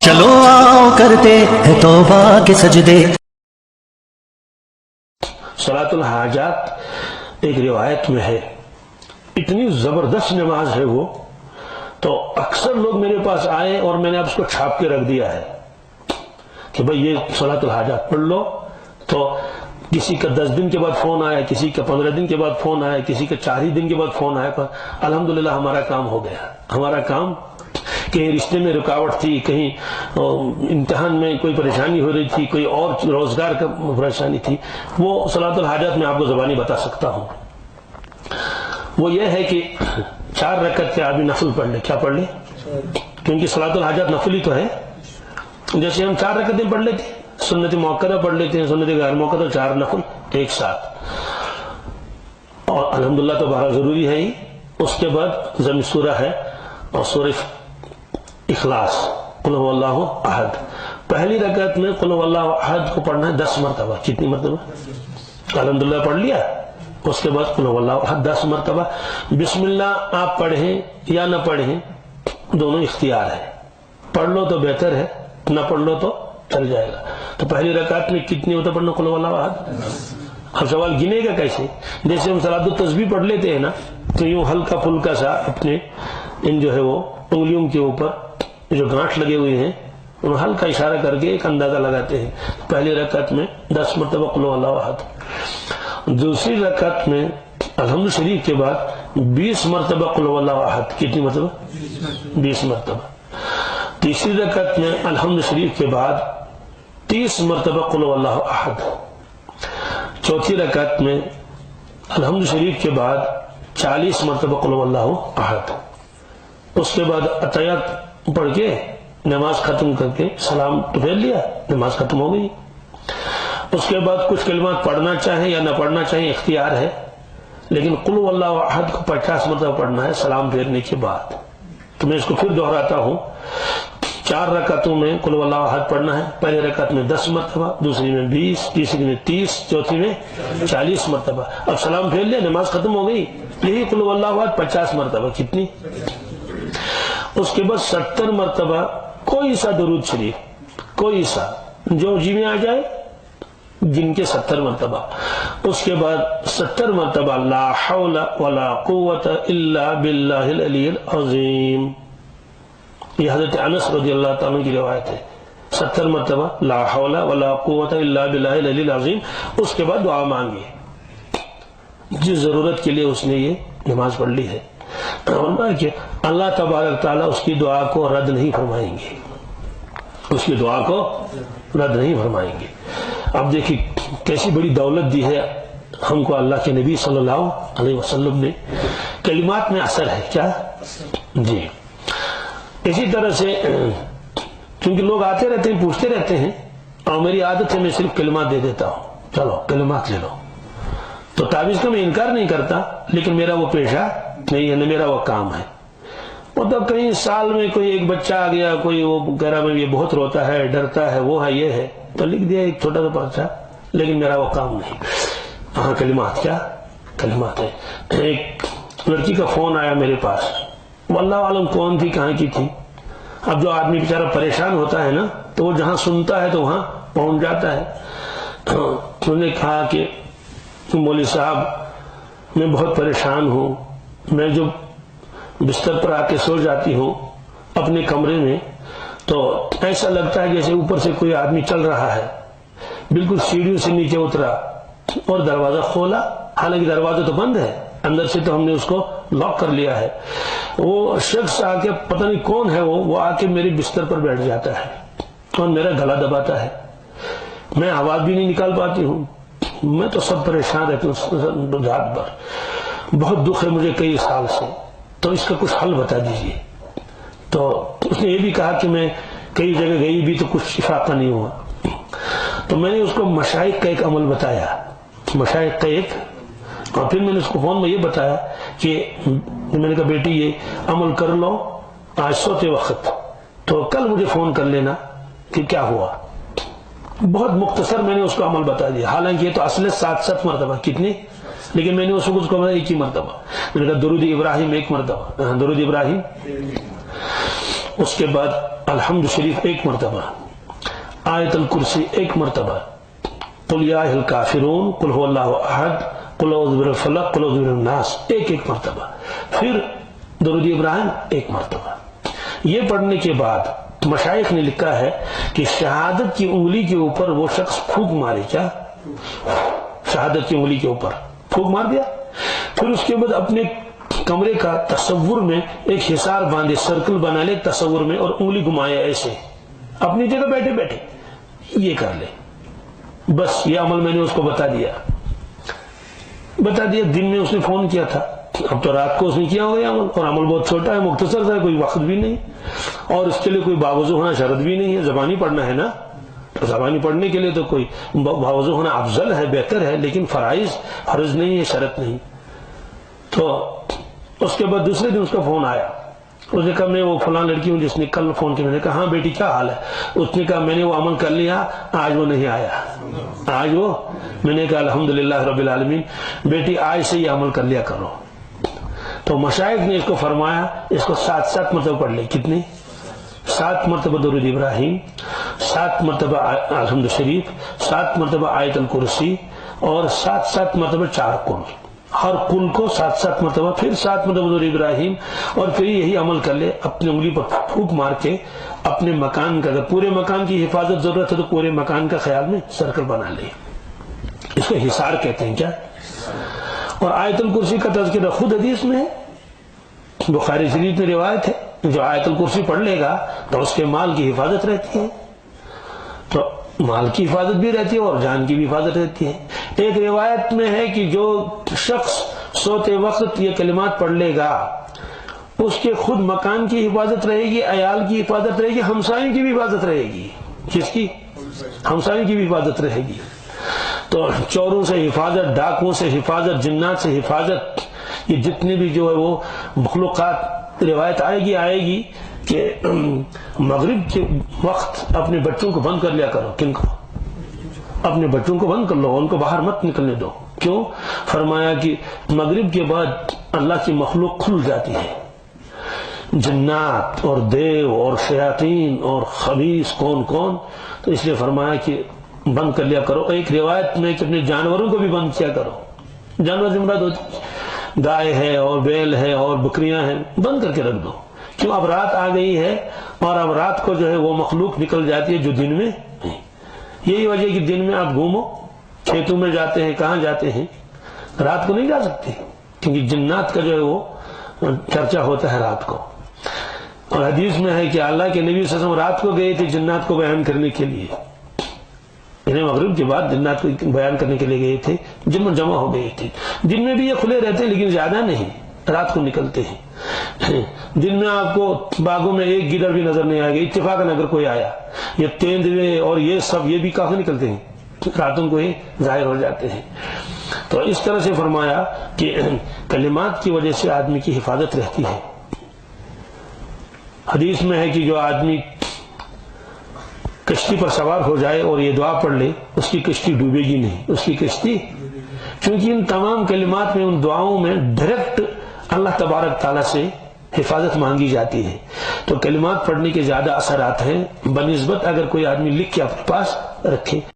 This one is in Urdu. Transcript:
چلو آؤ کرتے ہیں توبہ کے سجدے۔ صلاۃ الحاجات ایک روایت میں ہے، اتنی زبردست نماز ہے وہ، تو اکثر لوگ میرے پاس آئے اور میں نے اب اس کو چھاپ کے رکھ دیا ہے کہ بھئی یہ صلاۃ الحاجات پڑھ لو۔ تو کسی کا 10 دن کے بعد فون آیا، کسی کا 15 دن کے بعد فون آیا، کسی کا 4 ہی دن کے بعد فون آیا، الحمدللہ ہمارا کام ہو گیا۔ ہمارا کام، کہیں رشتے میں رکاوٹ تھی، کہیں امتحان میں کوئی پریشانی ہو رہی تھی، کوئی اور روزگار کا پریشانی تھی، وہ صلاۃ الحاجات میں آپ کو زبانی بتا سکتا ہوں۔ وہ یہ ہے کہ 4 رکعت کے آدمی نفل پڑھ لے۔ کیا پڑھ لے؟ کیونکہ صلاۃ الحاجات نفل ہی تو ہے۔ جیسے ہم 4 رکعتیں پڑھ لیتے ہیں، سنت موقدہ پڑھ لیتے ہیں، سنت غیر موقدہ، 4 نفل ایک ساتھ، اور الحمدللہ تو بہت ضروری ہے ہی۔ اس کے بعد ضمن سورہ ہے اور سورہ اخلاص، قل هو اللہ احد۔ پہلی رکعت میں قل هو اللہ احد کو پڑھنا ہے 10 مرتبہ۔ کتنی مرتبہ؟ الحمدللہ پڑھ لیا۔ اس کے بعد قل هو اللہ احد 10 مرتبہ۔ بسم اللہ آپ پڑھیں یا نہ پڑھیں، دونوں اختیار ہے، پڑھ لو تو بہتر ہے، نہ پڑھ لو تو چل جائے گا۔ تو پہلی رکعت میں کتنی ہوتا پڑھنا قل هو اللہ احد؟ اب سوال گنے گا کیسے؟ جیسے ہم صلاۃ التسبیح پڑھ لیتے ہیں نا، تو یوں ہلکا پھلکا سا اپنے ان جو ہے وہ انگلیوں کے اوپر جو گانٹھ لگے ہوئے ہیں ان ہلکا اشارہ کر کے ایک اندازہ لگاتے ہیں۔ پہلی رکعت میں 10 مرتبہ قل هو اللہ احد۔ دوسری رکعت میں الحمد شریف کے بعد 20 مرتبہ قل هو اللہ احد۔ کتنی مرتبہ؟ 20 مرتبہ۔ تیسری رکعت میں الحمد شریف کے بعد 30 مرتبہ قل هو اللہ احد۔ چوتھی رکعت میں الحمد شریف کے بعد 40 مرتبہ قل هو اللہ احد۔ اس کے بعد اتحیات پڑھ کے نماز ختم کر کے سلام پھیر لیا، نماز ختم ہو گئی۔ اس کے بعد کچھ کلمات پڑھنا چاہیں یا نہ پڑھنا چاہیں اختیار ہے، لیکن قل هو اللہ احد کو 50 مرتبہ پڑھنا ہے سلام پھیرنے کے بعد۔ تو میں اس کو پھر دہراتا ہوں، 4 رکعتوں میں قل هو اللہ احد پڑھنا ہے۔ پہلے رکعت میں 10 مرتبہ، دوسری میں 20، تیسری میں 30، چوتھی میں 40 مرتبہ۔ اب سلام پھیر لیا، نماز ختم ہو گئی، یہی قل هو اللہ احد 50 مرتبہ۔ کتنی؟ اس کے بعد 70 مرتبہ کوئی سا درود شریف، کوئی سا جو جی میں آ جائے، جن کے 70 مرتبہ۔ اس کے بعد 70 مرتبہ لا حول ولا قوت الا باللہ العلی العظیم۔ یہ حضرت انس رضی اللہ تعالیٰ کی روایت ہے، 70 مرتبہ لا حول ولا قوت الا باللہ العلی العظیم۔ اس کے بعد دعا مانگی جس ضرورت کے لیے اس نے یہ نماز پڑھ لی ہے، کہ اللہ تبارک تعالیٰ اس کی دعا کو رد نہیں فرمائیں گے، اس کی دعا کو رد نہیں فرمائیں گے۔ اب دیکھیں کیسی بڑی دولت دی ہے ہم کو اللہ کے نبی صلی اللہ علیہ وسلم نے۔ کلمات میں اثر ہے کیا جی۔ اسی طرح سے کیونکہ لوگ آتے رہتے ہیں، پوچھتے رہتے ہیں، اور میری عادت ہے میں صرف کلمات دے دیتا ہوں، چلو کلمات لے لو۔ تو تعویذ کا میں انکار نہیں کرتا، لیکن میرا وہ پیشہ نہیں ہے، نہ میرا وہ کام ہے۔ مطلب کہیں سال میں کوئی ایک بچہ آ گیا، کوئی وہ کہہ رہا میں یہ بہت روتا ہے، ڈرتا ہے، وہ ہے، یہ ہے، تو لکھ دیا ایک چھوٹا سا پرچہ، لیکن میرا وہ کام نہیں۔ ہاں کلمات، کیا کلمات ہے۔ ایک لڑکی کا فون آیا میرے پاس، واللہ عالم کون تھی، کہاں کی تھی۔ اب جو آدمی بیچارہ پریشان ہوتا ہے نا، تو وہ جہاں سنتا ہے تو وہاں پہنچ جاتا ہے۔ انہوں نے کہا کہ مولوی صاحب میں بہت پریشان ہوں، میں جو بستر پر آ کے سو جاتی ہوں اپنے کمرے میں، تو ایسا لگتا ہے جیسے اوپر سے کوئی آدمی چل رہا ہے۔ بالکل سیڑھیوں سے نیچے اترا اور دروازہ کھولا، حالانکہ دروازہ تو بند ہے، اندر سے تو ہم نے اس کو لاک کر لیا ہے۔ وہ شخص آ کے، پتہ نہیں کون ہے وہ آ کے میرے بستر پر بیٹھ جاتا ہے اور میرا گلا دباتا ہے، میں آواز بھی نہیں نکال پاتی ہوں، میں تو سب پریشان رہتی ہوں رات بھر، بہت دکھ ہے مجھے کئی سال سے، تو اس کا کچھ حل بتا دیجیے۔ تو اس نے یہ بھی کہا کہ میں کئی جگہ گئی بھی تو کچھ افاقہ نہیں ہوا۔ تو میں نے اس کو مشائخ کا ایک عمل بتایا، مشائخ کا ایک، اور پھر میں نے اس کو فون میں یہ بتایا کہ میں نے کہا بیٹی یہ عمل کر لو آج سوتے وقت، تو کل مجھے فون کر لینا کہ کیا ہوا۔ بہت مختصر میں نے اس کو عمل بتا دیا، حالانکہ یہ تو اصل 7 مرتبہ، کتنی، لیکن میں نے اس کو بتایا ایک ہی مرتبہ۔ میں نے کہا درود ابراہیم 1 مرتبہ، درود ابراہیم۔ اس کے بعد الحمد شریف ایک مرتبہ, آیت الکرسی ایک مرتبہ, قل یا ایھا الکافرون, قل هو اللہ احد, قل اعوذ برب الفلق, قل اعوذ برب الناس ایک ایک مرتبہ, پھر درود ابراہیم ایک مرتبہ. یہ پڑھنے کے بعد مشائخ نے لکھا ہے کہ شہادت کی انگلی کے اوپر وہ شخص پھونک مارے, کیا شہادت کی انگلی کے اوپر پھونک مار دیا, پھر اس کے بعد اپنے کمرے کا تصور میں ایک حصار باندھے, سرکل بنا لے تصور میں, اور انگلی گھمائے ایسے اپنی جگہ بیٹھے بیٹھے یہ کر لے. بس یہ عمل میں نے اس کو بتا دیا. دن میں اس نے فون کیا تھا, اب تو رات کو اس نے کیا ہوگا یہ عمل, اور عمل بہت چھوٹا ہے, مختصر سا ہے, کوئی وقت بھی نہیں, اور اس کے لیے کوئی باوضو ہونا شرط بھی نہیں ہے, زبانی پڑھنا ہے نا, زبانی پڑھنے کے لیے تو کوئی باوضو ہونا افضل ہے, بہتر ہے, لیکن فرض نہیں ہے, شرط نہیں. تو اس کے بعد دوسرے دن اس کا فون آیا, اس نے کہا میں وہ فلاں لڑکی ہوں جس نے کل فون کیا. میں نے کہا ہاں بیٹی کیا حال ہے؟ اس نے کہا میں نے وہ عمل کر لیا, آج وہ نہیں آیا. آج وہ, میں نے کہا الحمدللہ رب العالمین, بیٹی آج سے یہ عمل کر لیا کرو. تو مشائخ نے اس کو فرمایا اس کو 7 مرتبہ پڑھ لے. کتنی؟ 7 مرتبہ درود ابراہیم, 7 مرتبہ الحمد شریف, 7 مرتبہ آیت الکرسی, اور 7 مرتبہ 4 قل. ہر قل کو 7 مرتبہ, پھر 7 مرتبہ درود ابراہیم, اور پھر یہی عمل کر لے. اپنی انگلی پر پھونک مار کے اپنے مکان کا, اگر پورے مکان کی حفاظت ضرورت ہے تو پورے مکان کا خیال میں سرکل بنا لے. اس کو حصار کہتے ہیں. کیا؟ اور آیت الکرسی کا تذکرہ خود حدیث میں ہے, بخاری شریف میں روایت ہے, جو آیت الکرسی پڑھ لے گا تو اس کے مال کی حفاظت رہتی ہے. تو مال کی حفاظت بھی رہتی ہے اور جان کی بھی حفاظت رہتی ہے. ایک روایت میں ہے کہ جو شخص سوتے وقت یہ کلمات پڑھ لے گا اس کے خود مکان کی حفاظت رہے گی, عیال کی حفاظت رہے گی, ہمسائیں کی بھی حفاظت رہے گی. کس کی؟ ہمسائیں کی بھی حفاظت رہے گی. تو چوروں سے حفاظت, ڈاکوؤں سے حفاظت, جنات سے حفاظت, یہ جتنے بھی جو ہے وہ مخلوقات, روایت آئے گی کہ مغرب کے وقت اپنے بچوں کو بند کر لیا کرو. کن کو؟ اپنے بچوں کو بند کر لو, ان کو باہر مت نکلنے دو. کیوں؟ فرمایا کہ مغرب کے بعد اللہ کی مخلوق کھل جاتی ہے, جنات اور دیو اور شیاطین اور خبیث کون کون, تو اس لیے فرمایا کہ بند کر لیا کرو. ایک روایت میں کہ اپنے جانوروں کو بھی بند کیا کرو. جانور سے مراد ہوتی گائے ہے اور بیل ہے اور بکریاں ہیں, بند کر کے رکھ دو. کیوں؟ اب رات آ گئی ہے, اور اب رات کو جو ہے وہ مخلوق نکل جاتی ہے جو دن میں نہیں. یہی وجہ کہ دن میں آپ گھومو, کھیتوں میں جاتے ہیں, کہاں جاتے ہیں, رات کو نہیں جا سکتے, کیونکہ جنات کا جو ہے وہ چرچا ہوتا ہے رات کو. اور حدیث میں ہے کہ اللہ کے نبی صلی اللہ علیہ وسلم رات کو گئے تھے جنات کو بیان کرنے کے لیے. انہیں مغرب کے بعد جنات کو بیان کرنے کے لیے گئے تھے, جن جمع ہو گئے تھے. دن میں بھی یہ کھلے رہتے ہیں لیکن زیادہ نہیں, رات کو نکلتے ہیں. دن میں آپ کو باغوں میں ایک گیدڑ بھی نظر نہیں آئے گا اتفاقاً, اگر کوئی آیا. یہ تیندوے اور یہ سب یہ بھی کہاں نکلتے ہیں, راتوں کو ہی ظاہر ہو جاتے ہیں. تو اس طرح سے فرمایا کہ کلمات کی وجہ سے آدمی کی حفاظت رہتی ہے. حدیث میں ہے کہ جو آدمی کشتی پر سوار ہو جائے اور یہ دعا پڑھ لے, اس کی کشتی ڈوبے گی نہیں, اس کی کشتی, کیونکہ ان تمام کلمات میں, ان دعاؤں میں ڈائریکٹ اللہ تبارک تعالیٰ سے حفاظت مانگی جاتی ہے. تو کلمات پڑھنے کے زیادہ اثرات ہیں بنسبت اگر کوئی آدمی لکھ کے اپنے پاس رکھے.